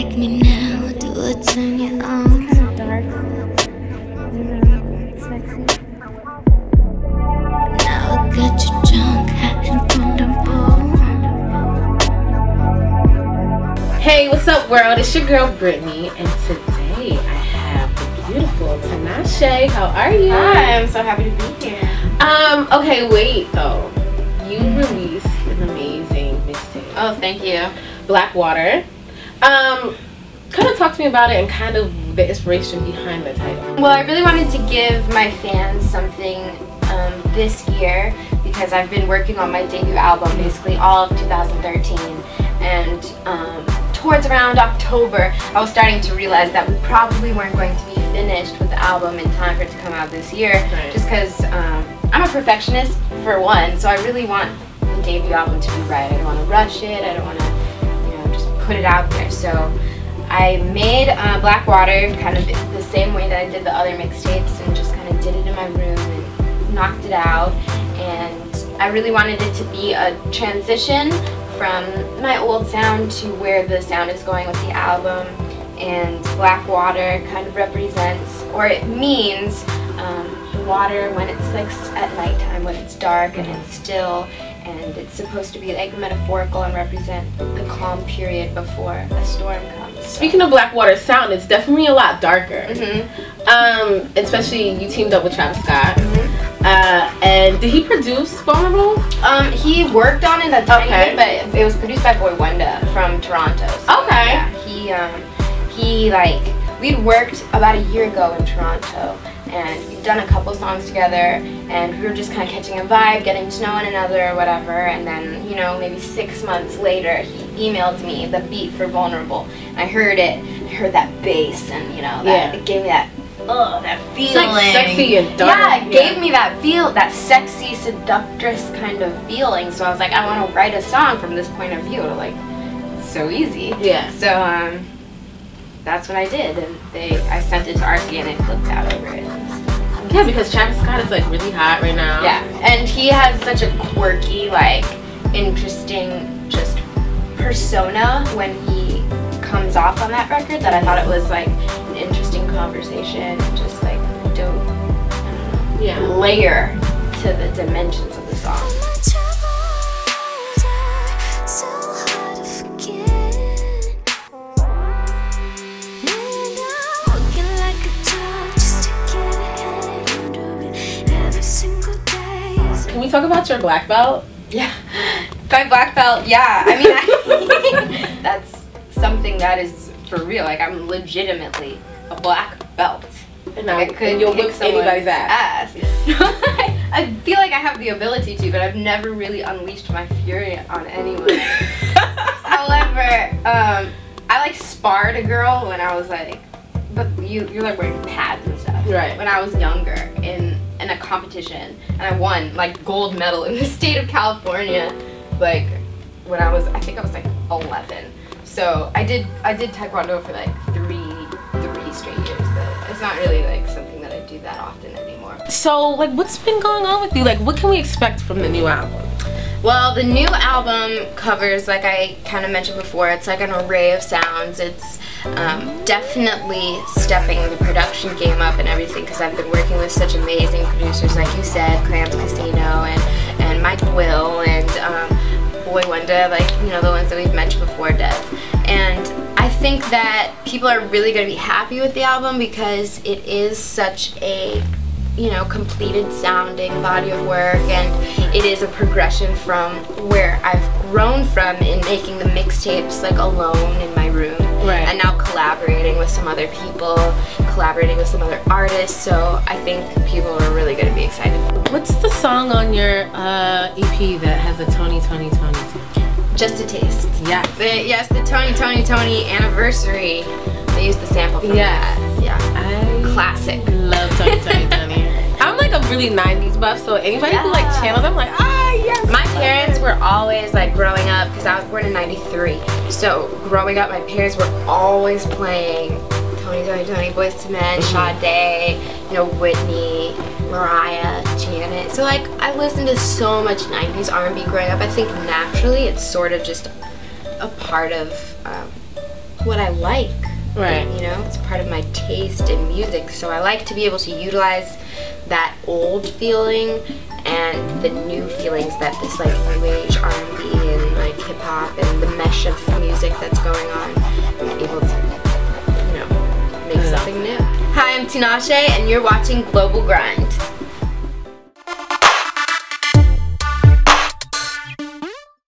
like me now, do it on your own. It's kind of dark, you know, sexy. Now I got your junk hat and condom pole. Hey, what's up world? It's your girl Brittany, and today I have the beautiful Tinashe. How are you? Hi, I'm so happy to be here. Okay, wait though. You released an amazing mixtape. Oh, thank you. Blackwater. Kind of talk to me about it and kind of the inspiration behind the title. Well, I really wanted to give my fans something this year because I've been working on my debut album basically all of 2013, and towards around October I was starting to realize that we probably weren't going to be finished with the album in time for it to come out this year, right. Just because I'm a perfectionist for one, so I really want the debut album to be right. I don't want to rush it, I don't want to, you know, just put it out there. So I made Blackwater kind of the same way that I did the other mixtapes, and just kind of did it in my room and knocked it out. And I really wanted it to be a transition from my old sound to where the sound is going with the album. And Blackwater kind of represents, or it means, the water when it's like at nighttime, when it's dark and it's still, and it's supposed to be like metaphorical and represent the calm period before a storm comes. Speaking of Blackwater sound, it's definitely a lot darker. Especially you teamed up with Travi Scott. And did he produce Vulnerable? He worked on it a tiny bit, but it was produced by Boy Wonder from Toronto. So, okay. Yeah, we'd worked about a year ago in Toronto, and we'd done a couple songs together, and we were just kind of catching a vibe, getting to know one another or whatever. And then, you know, maybe 6 months later, he emailed me the beat for Vulnerable. And I heard it, I heard that bass, and you know, it gave me that, that feeling. It's like sexy and dark. Yeah, it gave me that that sexy, seductress kind of feeling. So I was like, I want to write a song from this point of view. Like, it's so easy. Yeah. So that's what I did, and I sent it to RC, and they flipped out over it. Yeah, because Travis Scott is like really hot right now. Yeah, and he has such a quirky, like, interesting, just persona when he comes off on that record that I thought it was like an interesting conversation, just like dope, I don't know, layer to the dimensions of the song. Can we talk about your black belt? Yeah, my black belt, yeah. I mean, that's something that is for real. Like, I'm legitimately a black belt. And you'll whip anybody's ass. I feel like I have the ability to, but I've never really unleashed my fury on anyone. However, I like sparred a girl when I was like, but you're like wearing pads and stuff. Right. When I was younger in a competition, and I won like gold medal in the state of California, like when I think I was like 11. So I did Taekwondo for like three straight years, but it's not really like something that I do that often anymore. So like, what's been going on with you? Like, what can we expect from the new album? Well, the new album covers, like I kind of mentioned before, it's like an array of sounds. It's definitely stepping the production game up and everything, because I've been working with such amazing producers, like you said, Clams Casino and Mike Will and Boy Wonder, like, you know, the ones that we've mentioned before, Dev. And I think that people are really going to be happy with the album because it is such a, you know, completed sounding body of work, and it is a progression from where I've grown from in making the mixtapes like alone in my room, right, and now collaborating with some other people, collaborating with some other artists. So I think people are really going to be excited. What's the song on your EP that has a Tony? Just a Taste. Yeah. Yes, the Tony anniversary. They used the sample from that. Yeah. Classic. Love Tony. I'm like a really 90s buff, so anybody who like channels, I'm like, yes. My parents were always like, growing up, because I was born in '93, so growing up my parents were always playing Tony, Boyz II Men, Sade, you know, Whitney, Mariah, Janet. So like, I listened to so much 90s R&B growing up. I think naturally it's sort of just a part of what I like. Right. You know, it's part of my taste in music. So I like to be able to utilize that old feeling and the new feelings that this like new age R&B and like hip hop and the mesh of music that's going on. I'm able to, you know, make something new. Hi, I'm Tinashe and you're watching Global Grind.